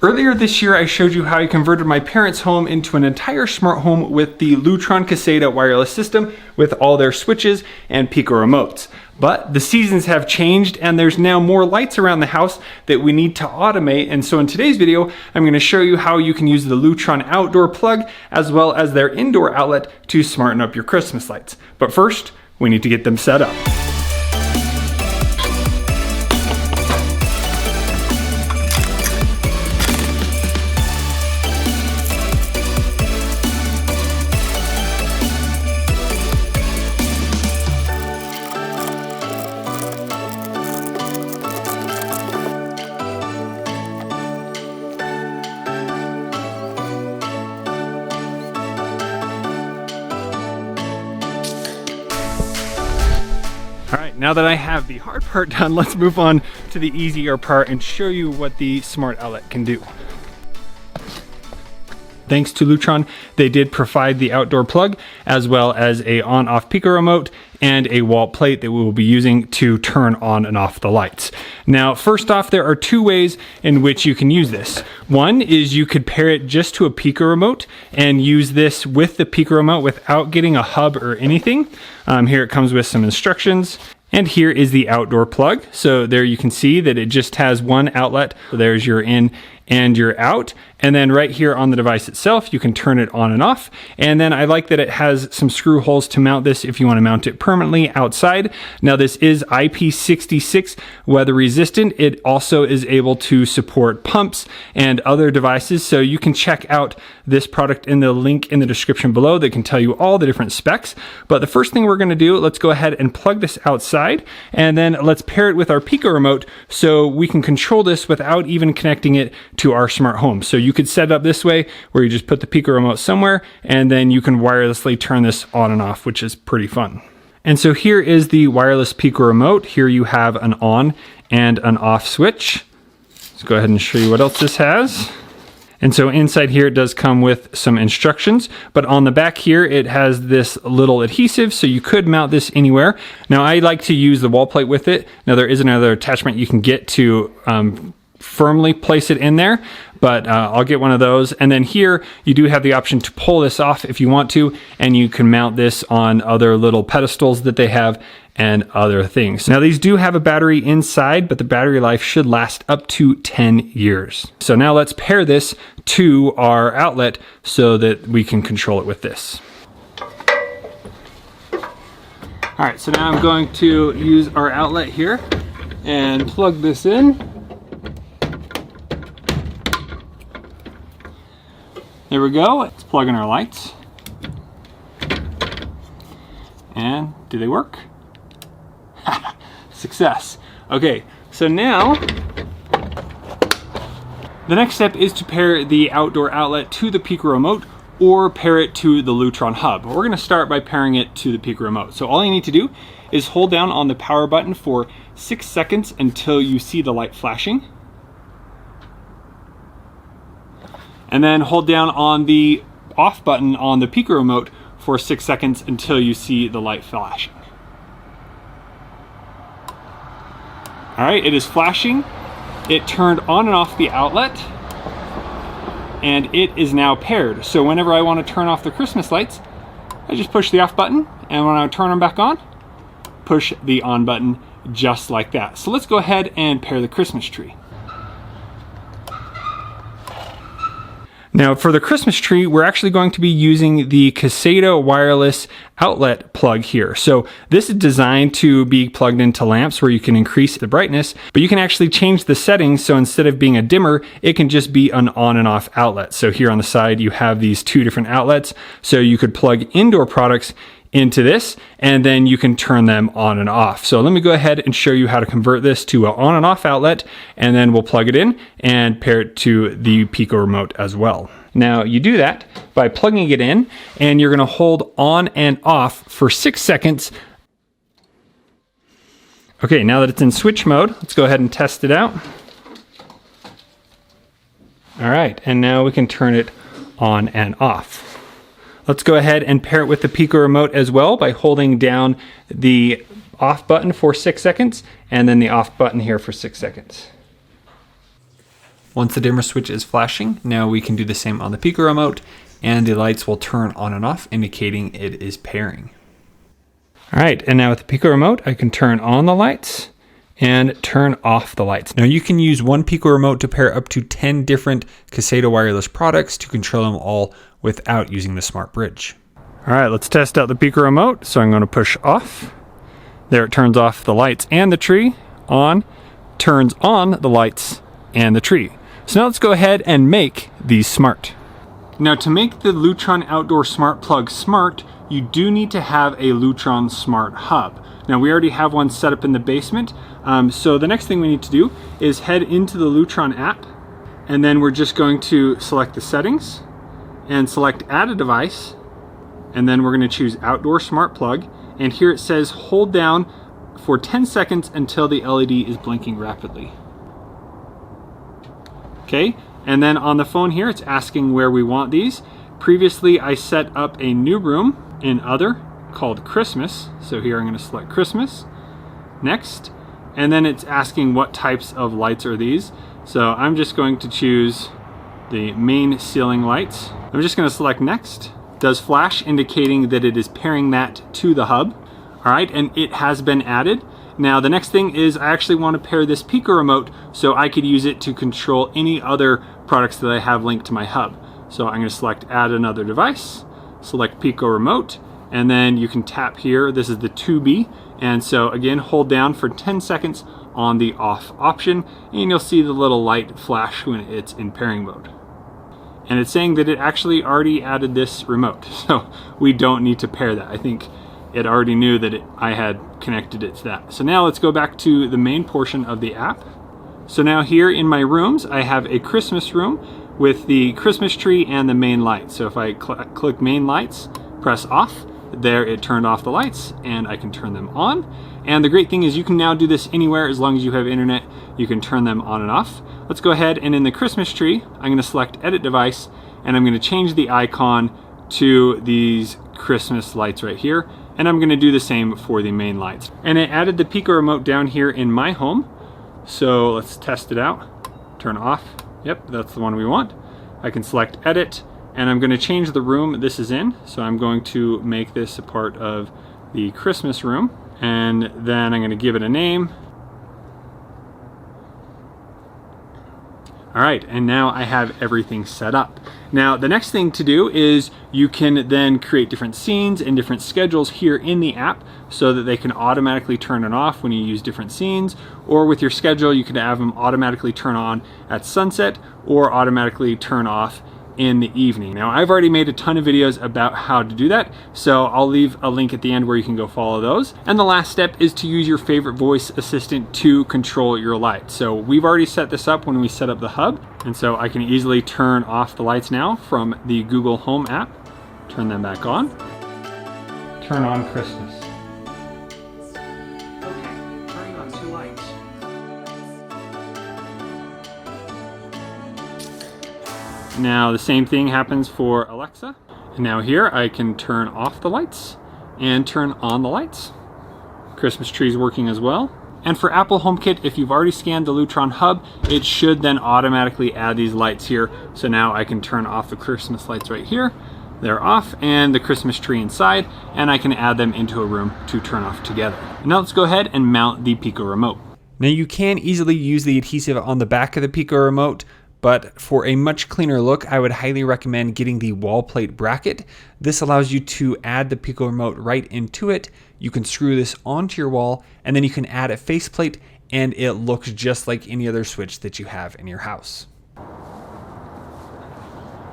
Earlier this year, I showed you how I converted my parents' home into an entire smart home with the Lutron Caseta Wireless system with all their switches and Pico remotes. But the seasons have changed and there's now more lights around the house that we need to automate. And so in today's video, I'm going to show you how you can use the Lutron outdoor plug as well as their indoor outlet to smarten up your Christmas lights. But first, we need to get them set up. Now that I have the hard part done, let's move on to the easier part and show you what the smart outlet can do. Thanks to Lutron, they did provide the outdoor plug as well as a on-off Pico remote and a wall plate that we will be using to turn on and off the lights. Now, first off, there are two ways in which you can use this. One is you could pair it just to a Pico remote and use this with the Pico remote without getting a hub or anything. Here it comes with some instructions. And here is the outdoor plug. So there you can see that it just has one outlet. There's your in and your out. And then right here on the device itself, you can turn it on and off. And then I like that it has some screw holes to mount this if you want to mount it permanently outside. Now this is IP66 weather resistant. It also is able to support pumps and other devices. So you can check out this product in the link in the description below that can tell you all the different specs. But the first thing we're going to do, let's go ahead and plug this outside. And then let's pair it with our Pico remote so we can control this without even connecting it to our smart home. So you could set it up this way where you just put the Pico remote somewhere and then you can wirelessly turn this on and off, which is pretty fun. And so here is the wireless Pico remote. Here you have an on and an off switch. Let's go ahead and show you what else this has. And so inside here it does come with some instructions, but on the back here it has this little adhesive, so you could mount this anywhere. Now I like to use the wall plate with it. Now there is another attachment you can get to firmly place it in there, but I'll get one of those. And then here you do have the option to pull this off if you want to, and you can mount this on other little pedestals that they have and other things. Now these do have a battery inside, but the battery life should last up to 10 years. So now let's pair this to our outlet so that we can control it with this. All right, so now I'm going to use our outlet here and plug this in. There we go, let's plug in our lights. And do they work? Success. Okay, so now the next step is to pair the outdoor outlet to the Pico remote or pair it to the Lutron hub. We're gonna start by pairing it to the Pico remote. So all you need to do is hold down on the power button for 6 seconds until you see the light flashing. And then hold down on the off button on the Pico remote for 6 seconds until you see the light flashing. All right, it is flashing. It turned on and off the outlet and it is now paired. So whenever I want to turn off the Christmas lights, I just push the off button, and when I turn them back on, push the on button just like that. So let's go ahead and pair the Christmas tree. Now for the Christmas tree, we're actually going to be using the Caseta Wireless outlet plug here. So this is designed to be plugged into lamps where you can increase the brightness, but you can actually change the settings. So instead of being a dimmer, it can just be an on and off outlet. So here on the side, you have these two different outlets. So you could plug indoor products into this and then you can turn them on and off. So let me go ahead and show you how to convert this to an on and off outlet, and then we'll plug it in and pair it to the Pico remote as well. Now you do that by plugging it in, and you're going to hold on and off for 6 seconds. Okay, now that it's in switch mode, let's go ahead and test it out. All right, and now we can turn it on and off. Let's go ahead and pair it with the Pico remote as well by holding down the off button for 6 seconds and then the off button here for 6 seconds. Once the dimmer switch is flashing, now we can do the same on the Pico remote, and the lights will turn on and off, indicating it is pairing. All right, and now with the Pico remote, I can turn on the lights and turn off the lights. Now you can use one Pico remote to pair up to 10 different Caseta Wireless products to control them all without using the smart bridge. All right, let's test out the Pico remote. So I'm going to push off. There, it turns off the lights and the tree. On, turns on the lights and the tree. So now let's go ahead and make these smart. Now to make the Lutron outdoor smart plug smart, you do need to have a Lutron smart hub. Now we already have one set up in the basement. So the next thing we need to do is head into the Lutron app, and then we're just going to select the settings and select add a device. And then we're going to choose outdoor smart plug. And here it says hold down for 10 seconds until the LED is blinking rapidly. Okay, and then on the phone here, it's asking where we want these. Previously, I set up a new room in other called Christmas. So here I'm going to select Christmas. Next. And then it's asking what types of lights are these. So I'm just going to choose the main ceiling lights. I'm just going to select next. Does flash, indicating that it is pairing that to the hub. All right, and it has been added. Now the next thing is I actually want to pair this Pico remote so I could use it to control any other products that I have linked to my hub. So I'm going to select add another device, select Pico remote, and then you can tap here. This is the 2B, and so again hold down for 10 seconds on the off option, and you'll see the little light flash when it's in pairing mode. And it's saying that it actually already added this remote, so we don't need to pair that. I think it already knew that I had connected it to that. So now let's go back to the main portion of the app. So now here in my rooms, I have a Christmas room with the Christmas tree and the main light. So if I click main lights, press off, there it turned off the lights and I can turn them on. And the great thing is you can now do this anywhere as long as you have internet, you can turn them on and off. Let's go ahead and in the Christmas tree, I'm going to select edit device and I'm going to change the icon to these Christmas lights right here. And I'm going to do the same for the main lights. And I added the Pico remote down here in my home. So let's test it out. Turn off. Yep, that's the one we want. I can select edit and I'm going to change the room this is in. So I'm going to make this a part of the Christmas room. And then I'm going to give it a name. All right, and now I have everything set up. Now, the next thing to do is you can then create different scenes and different schedules here in the app so that they can automatically turn it off when you use different scenes, or with your schedule, you can have them automatically turn on at sunset or automatically turn off in the evening. Now, I've already made a ton of videos about how to do that, so I'll leave a link at the end where you can go follow those. And the last step is to use your favorite voice assistant to control your light. So we've already set this up when we set up the hub, and so I can easily turn off the lights now from the Google Home app, turn them back on, turn on Christmas. Okay, turning on 2 lights. Now the same thing happens for Alexa. And now here I can turn off the lights and turn on the lights. Christmas tree is working as well. And for Apple HomeKit, if you've already scanned the Lutron hub, it should then automatically add these lights here. So now I can turn off the Christmas lights right here. They're off, and the Christmas tree inside, and I can add them into a room to turn off together. Now let's go ahead and mount the Pico remote. Now you can easily use the adhesive on the back of the Pico remote, but for a much cleaner look, I would highly recommend getting the wall plate bracket. This allows you to add the Pico remote right into it. You can screw this onto your wall, and then you can add a faceplate, and it looks just like any other switch that you have in your house.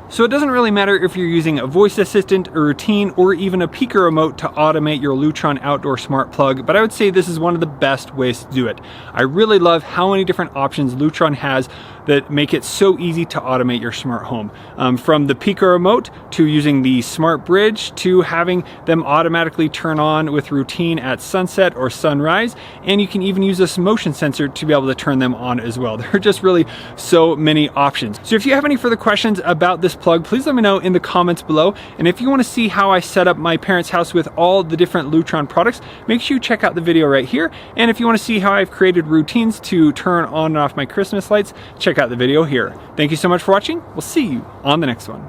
So it doesn't really matter if you're using a voice assistant, a routine, or even a Pico remote to automate your Lutron outdoor smart plug, but I would say this is one of the best ways to do it. I really love how many different options Lutron has that make it so easy to automate your smart home. From the Pico remote to using the smart bridge to having them automatically turn on with routine at sunset or sunrise, and you can even use this motion sensor to be able to turn them on as well. There are just really so many options. So if you have any further questions about this plug, please let me know in the comments below. And if you want to see how I set up my parents' house with all the different Lutron products, make sure you check out the video right here. And if you want to see how I've created routines to turn on and off my Christmas lights, check check out the video here. Thank you so much for watching. We'll see you on the next one.